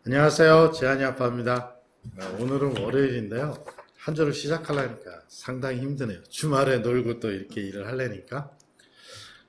안녕하세요. 지한이 아빠입니다. 오늘은 월요일인데요. 한 주를 시작하려니까 상당히 힘드네요. 주말에 놀고 또 이렇게 일을 하려니까.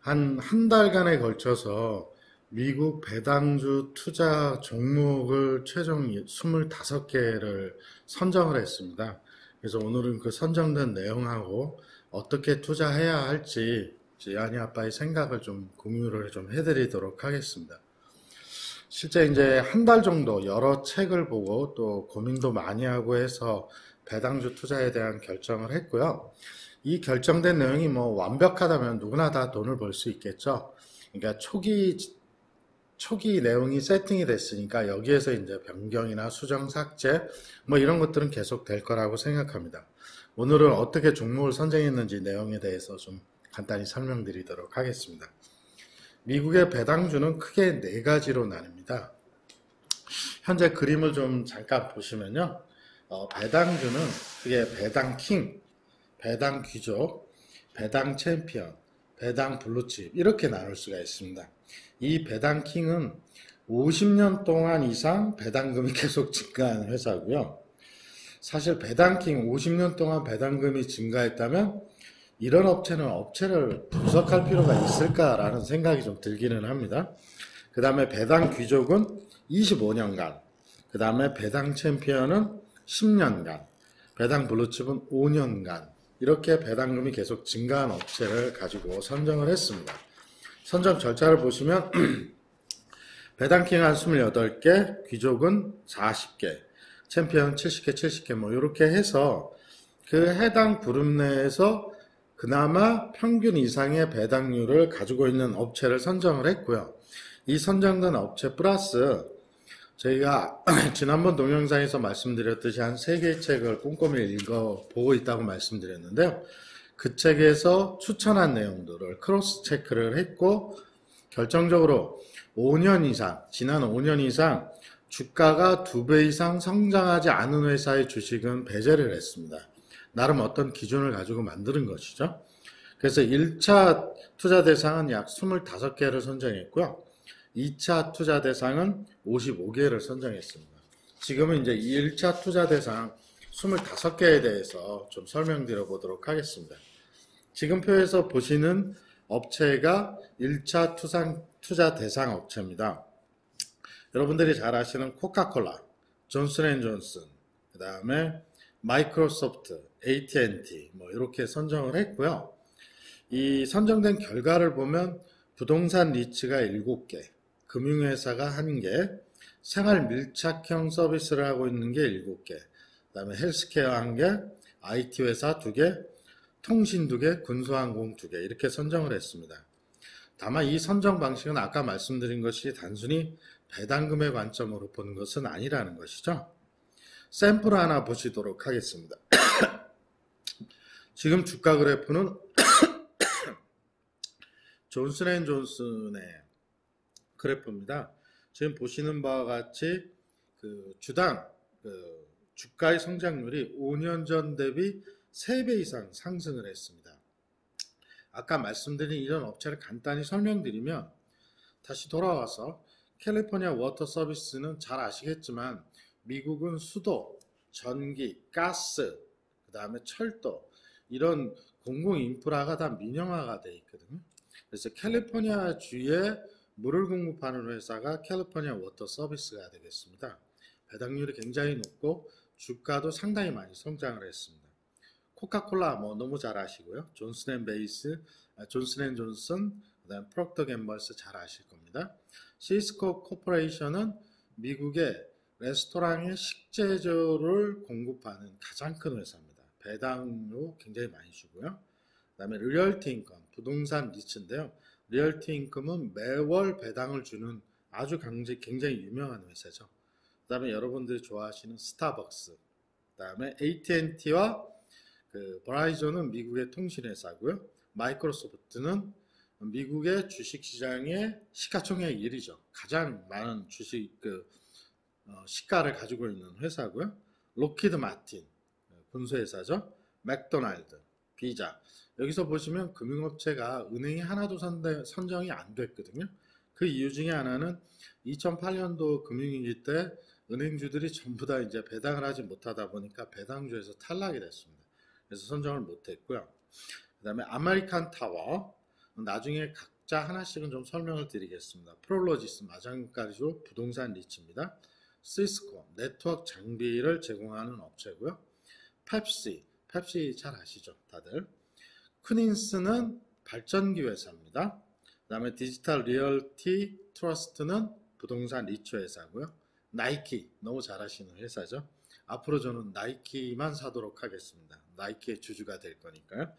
한 달간에 걸쳐서 미국 배당주 투자 종목을 최종 25개를 선정을 했습니다. 그래서 오늘은 그 선정된 내용하고 어떻게 투자해야 할지 지한이 아빠의 생각을 좀 공유를 좀 해드리도록 하겠습니다. 실제 이제 한 달 정도 여러 책을 보고 또 고민도 많이 하고 해서 배당주 투자에 대한 결정을 했고요. 이 결정된 내용이 뭐 완벽하다면 누구나 다 돈을 벌 수 있겠죠. 그러니까 초기 내용이 세팅이 됐으니까 여기에서 이제 변경이나 수정 삭제 뭐 이런 것들은 계속 될 거라고 생각합니다. 오늘은 어떻게 종목을 선정했는지 내용에 대해서 좀 간단히 설명드리도록 하겠습니다. 미국의 배당주는 크게 네 가지로 나뉩니다. 현재 그림을 좀 잠깐 보시면요. 배당주는 크게 배당킹, 배당 귀족, 배당 챔피언, 배당 블루칩 이렇게 나눌 수가 있습니다. 이 배당킹은 50년 동안 이상 배당금이 계속 증가하는 회사고요. 사실 배당킹 50년 동안 배당금이 증가했다면 이런 업체를 분석할 필요가 있을까라는 생각이 좀 들기는 합니다. 그 다음에 배당 귀족은 25년간, 그 다음에 배당 챔피언은 10년간, 배당 블루칩은 5년간, 이렇게 배당금이 계속 증가한 업체를 가지고 선정을 했습니다. 선정 절차를 보시면 배당킹 한 28개, 귀족은 40개, 챔피언 70개, 70개 뭐 이렇게 해서 그 해당 그룹 내에서 그나마 평균 이상의 배당률을 가지고 있는 업체를 선정을 했고요. 이 선정된 업체 플러스 저희가 지난번 동영상에서 말씀드렸듯이 한 3개의 책을 꼼꼼히 읽어보고 있다고 말씀드렸는데요. 그 책에서 추천한 내용들을 크로스 체크를 했고 결정적으로 5년 이상, 지난 5년 이상 주가가 2배 이상 성장하지 않은 회사의 주식은 배제를 했습니다. 나름 어떤 기준을 가지고 만드는 것이죠. 그래서 1차 투자 대상은 약 25개를 선정했고요. 2차 투자 대상은 55개를 선정했습니다. 지금은 이제 1차 투자 대상 25개에 대해서 좀 설명드려 보도록 하겠습니다. 지금 표에서 보시는 업체가 1차 투자 대상 업체입니다. 여러분들이 잘 아시는 코카콜라, 존슨앤존슨, 그 다음에 마이크로소프트, AT&T 뭐 이렇게 선정을 했고요. 이 선정된 결과를 보면 부동산 리츠가 7개, 금융회사가 1개, 생활 밀착형 서비스를 하고 있는 게 7개, 그 다음에 헬스케어 1개, IT 회사 2개, 통신 2개, 군수항공 2개 이렇게 선정을 했습니다. 다만 이 선정 방식은 아까 말씀드린 것이 단순히 배당금의 관점으로 보는 것은 아니라는 것이죠. 샘플 하나 보시도록 하겠습니다. 지금 주가 그래프는 존슨앤존슨의 그래프입니다. 지금 보시는 바와 같이 그 주당 주가의 성장률이 5년 전 대비 3배 이상 상승을 했습니다. 아까 말씀드린 이런 업체를 간단히 설명드리면 다시 돌아와서 캘리포니아 워터 서비스는 잘 아시겠지만 미국은 수도, 전기, 가스, 그 다음에 철도 이런 공공 인프라가 다 민영화가 되어 있거든요. 그래서 캘리포니아 주에 물을 공급하는 회사가 캘리포니아 워터 서비스가 되겠습니다. 배당률이 굉장히 높고 주가도 상당히 많이 성장을 했습니다. 코카콜라 뭐 너무 잘 아시고요. 존슨앤존슨, 그다음 프록터 갬벌스 잘 아실 겁니다. 시스코 코퍼레이션은 미국의 레스토랑의 식재료를 공급하는 가장 큰 회사입니다. 배당료 굉장히 많이 주고요. 그 다음에 리얼티 인컴, 부동산 리츠인데요. 리얼티 인컴은 매월 배당을 주는 아주 굉장히 유명한 회사죠. 그 다음에 여러분들이 좋아하시는 스타벅스, 그 다음에 AT&T와 버라이즌은 미국의 통신회사고요. 마이크로소프트는 미국의 주식시장의 시가총액 1위죠. 가장 많은 시가를 가지고 있는 회사고요. 로키드 마틴, 군수회사죠. 맥도날드, 비자. 여기서 보시면 금융업체가 은행이 하나도 선정이 안 됐거든요. 그 이유 중에 하나는 2008년도 금융위기 때 은행주들이 전부 다 이제 배당을 하지 못하다 보니까 배당주에서 탈락이 됐습니다. 그래서 선정을 못했고요. 그 다음에 아메리칸 타워, 나중에 각자 하나씩은 좀 설명을 드리겠습니다. 프롤로지스 마찬가지로 부동산 리츠입니다. 시스코 네트워크 장비를 제공하는 업체고요. 펩시 잘 아시죠 다들. 퀸인스는 발전기 회사입니다. 그 다음에 디지털 리얼티 트러스트는 부동산 리츠 회사고요. 나이키 너무 잘 아시는 회사죠. 앞으로 저는 나이키만 사도록 하겠습니다. 나이키의 주주가 될 거니까요.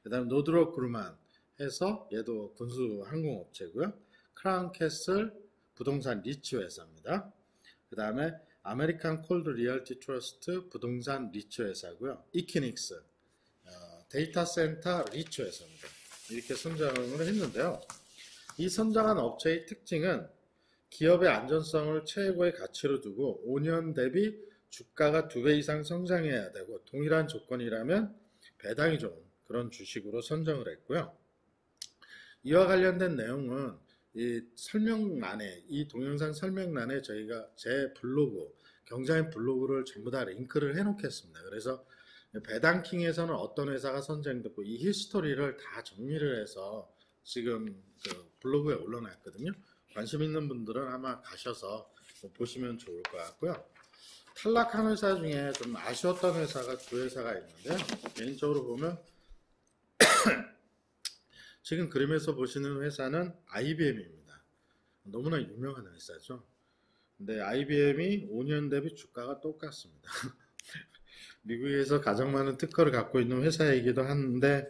그 다음에 노드롭 그루만 해서 얘도 군수 항공업체고요. 크라운 캐슬 부동산 리츠 회사입니다. 그 다음에 아메리칸 콜드 리얼티 트러스트 부동산 리츠 회사고요. 이키닉스 데이터 센터 리츠 회사입니다. 이렇게 선정을 했는데요. 이 선정한 업체의 특징은 기업의 안전성을 최고의 가치로 두고 5년 대비 주가가 2배 이상 성장해야 되고 동일한 조건이라면 배당이 좋은 그런 주식으로 선정을 했고요. 이와 관련된 내용은 이 설명란에, 이 동영상 설명란에 저희가 제 블로그, 경자인 블로그를 전부 다 링크를 해 놓겠습니다. 그래서 배당킹에서는 어떤 회사가 선정됐고 이 히스토리를 다 정리를 해서 지금 그 블로그에 올려놨거든요. 관심 있는 분들은 아마 가셔서 보시면 좋을 것 같고요. 탈락한 회사 중에 좀 아쉬웠던 회사가 두 회사가 있는데요. 개인적으로 보면 지금 그림에서 보시는 회사는 IBM입니다. 너무나 유명한 회사죠. 근데 IBM이 5년 대비 주가가 똑같습니다. 미국에서 가장 많은 특허를 갖고 있는 회사이기도 한데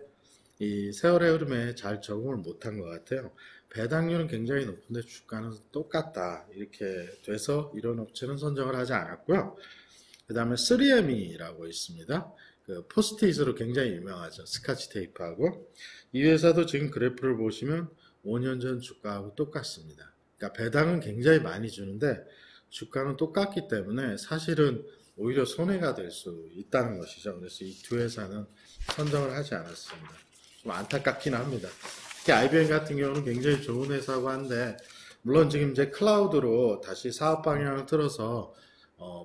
이 세월의 흐름에 잘 적응을 못한 것 같아요. 배당률은 굉장히 높은데 주가는 똑같다 이렇게 돼서 이런 업체는 선정을 하지 않았고요. 그 다음에 3M이라고 있습니다. 그 포스트잇으로 굉장히 유명하죠. 스카치 테이프하고. 이 회사도 지금 그래프를 보시면 5년 전 주가하고 똑같습니다. 그러니까 배당은 굉장히 많이 주는데 주가는 똑같기 때문에 사실은 오히려 손해가 될 수 있다는 것이죠. 그래서 이 두 회사는 선정을 하지 않았습니다. 좀 안타깝긴 합니다. 특히 IBM 같은 경우는 굉장히 좋은 회사고 한데 물론 지금 이제 클라우드로 다시 사업 방향을 틀어서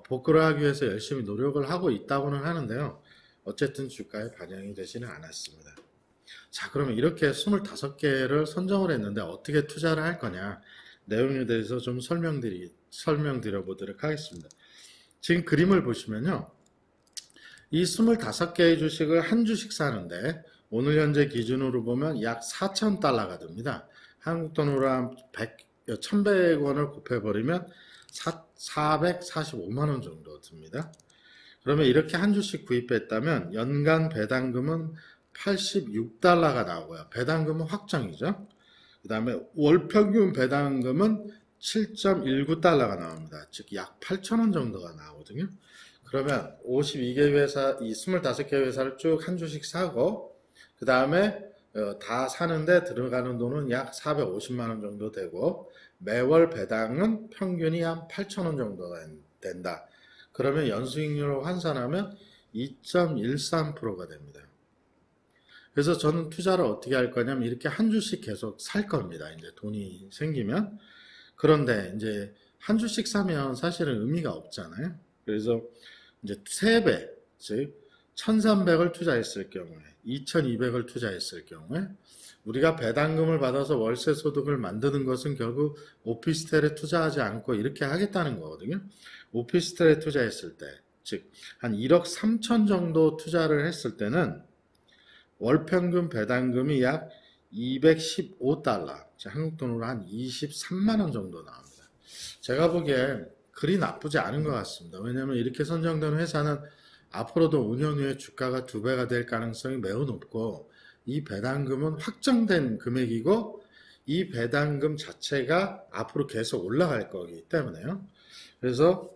복구를 하기 위해서 열심히 노력을 하고 있다고는 하는데요. 어쨌든 주가에 반영이 되지는 않았습니다. 자, 그러면 이렇게 25개를 선정을 했는데 어떻게 투자를 할 거냐 내용에 대해서 좀 설명드려 보도록 하겠습니다. 지금 그림을 보시면요. 이 25개의 주식을 한 주식 사는데 오늘 현재 기준으로 보면 약 4,000달러가 됩니다. 한국 돈으로 한 1,100원을 곱해버리면 445만 원 정도 듭니다. 그러면 이렇게 한 주씩 구입했다면 연간 배당금은 86달러가 나오고요. 배당금은 확정이죠. 그 다음에 월 평균 배당금은 7.19달러가 나옵니다. 즉 약 8,000원 정도가 나오거든요. 그러면 52개 회사, 이 25개 회사를 쭉 한 주씩 사고 그 다음에 다 사는데 들어가는 돈은 약 450만원 정도 되고 매월 배당은 평균이 한 8,000원 정도 된다. 그러면 연수익률로 환산하면 2.13%가 됩니다. 그래서 저는 투자를 어떻게 할 거냐면 이렇게 한 주씩 계속 살 겁니다. 이제 돈이 생기면. 그런데 이제 한 주씩 사면 사실은 의미가 없잖아요. 그래서 이제 3배, 즉 1,300을 투자했을 경우에 2,200을 투자했을 경우에 우리가 배당금을 받아서 월세 소득을 만드는 것은 결국 오피스텔에 투자하지 않고 이렇게 하겠다는 거거든요. 오피스텔에 투자했을 때, 즉 한 1억 3천 정도 투자를 했을 때는 월 평균 배당금이 약 215달러, 한국 돈으로 한 23만 원 정도 나옵니다. 제가 보기엔 그리 나쁘지 않은 것 같습니다. 왜냐하면 이렇게 선정된 회사는 앞으로도 5년 후에 주가가 2배가 될 가능성이 매우 높고 이 배당금은 확정된 금액이고 이 배당금 자체가 앞으로 계속 올라갈 거기 때문에요. 그래서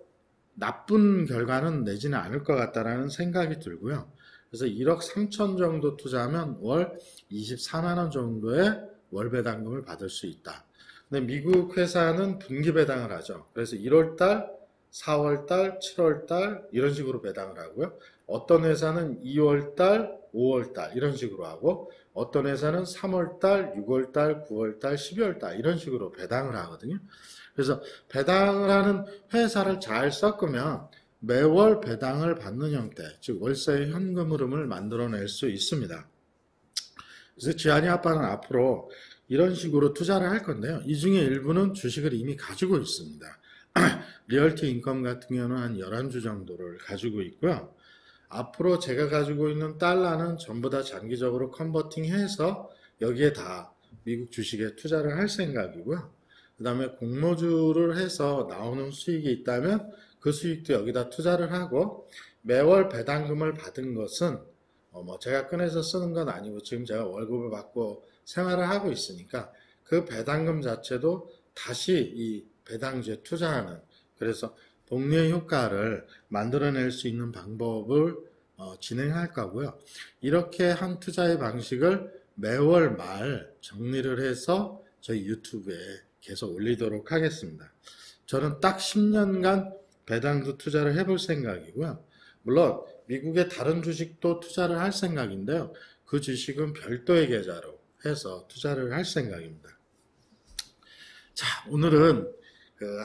나쁜 결과는 내지는 않을 것 같다라는 생각이 들고요. 그래서 1억 3천 정도 투자하면 월 24만 원 정도의 월 배당금을 받을 수 있다. 근데 미국 회사는 분기 배당을 하죠. 그래서 1월달, 4월달, 7월달 이런 식으로 배당을 하고요. 어떤 회사는 2월달, 5월달 이런 식으로 하고 어떤 회사는 3월달, 6월달, 9월달, 12월달 이런 식으로 배당을 하거든요. 그래서 배당을 하는 회사를 잘 섞으면 매월 배당을 받는 형태, 즉 월세 현금 흐름을 만들어낼 수 있습니다. 그래서 지한이 아빠는 앞으로 이런 식으로 투자를 할 건데요. 이 중에 일부는 주식을 이미 가지고 있습니다. 리얼티 인컴 같은 경우는 한 11주 정도를 가지고 있고요. 앞으로 제가 가지고 있는 달러는 전부 다 장기적으로 컨버팅해서 여기에 다 미국 주식에 투자를 할 생각이고요. 그 다음에 공모주를 해서 나오는 수익이 있다면 그 수익도 여기다 투자를 하고, 매월 배당금을 받은 것은 제가 꺼내서 쓰는 건 아니고 지금 제가 월급을 받고 생활을 하고 있으니까 그 배당금 자체도 다시 이 배당주에 투자하는, 그래서 복리의 효과를 만들어낼 수 있는 방법을 진행할 거고요. 이렇게 한 투자의 방식을 매월 말 정리를 해서 저희 유튜브에 계속 올리도록 하겠습니다. 저는 딱 10년간 배당주 투자를 해볼 생각이고요. 물론 미국의 다른 주식도 투자를 할 생각인데요. 그 주식은 별도의 계좌로 해서 투자를 할 생각입니다. 자, 오늘은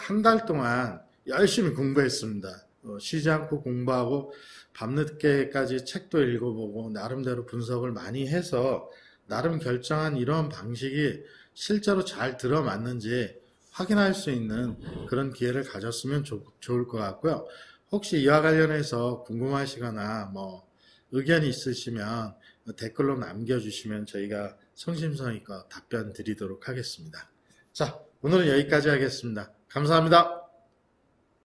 한 달 동안 열심히 공부했습니다. 쉬지 않고 공부하고 밤늦게까지 책도 읽어보고 나름대로 분석을 많이 해서 나름 결정한 이런 방식이 실제로 잘 들어맞는지 확인할 수 있는 그런 기회를 가졌으면 좋을 것 같고요. 혹시 이와 관련해서 궁금하시거나 의견이 있으시면 댓글로 남겨주시면 저희가 성심성의껏 답변 드리도록 하겠습니다. 자, 오늘은 여기까지 하겠습니다. 감사합니다.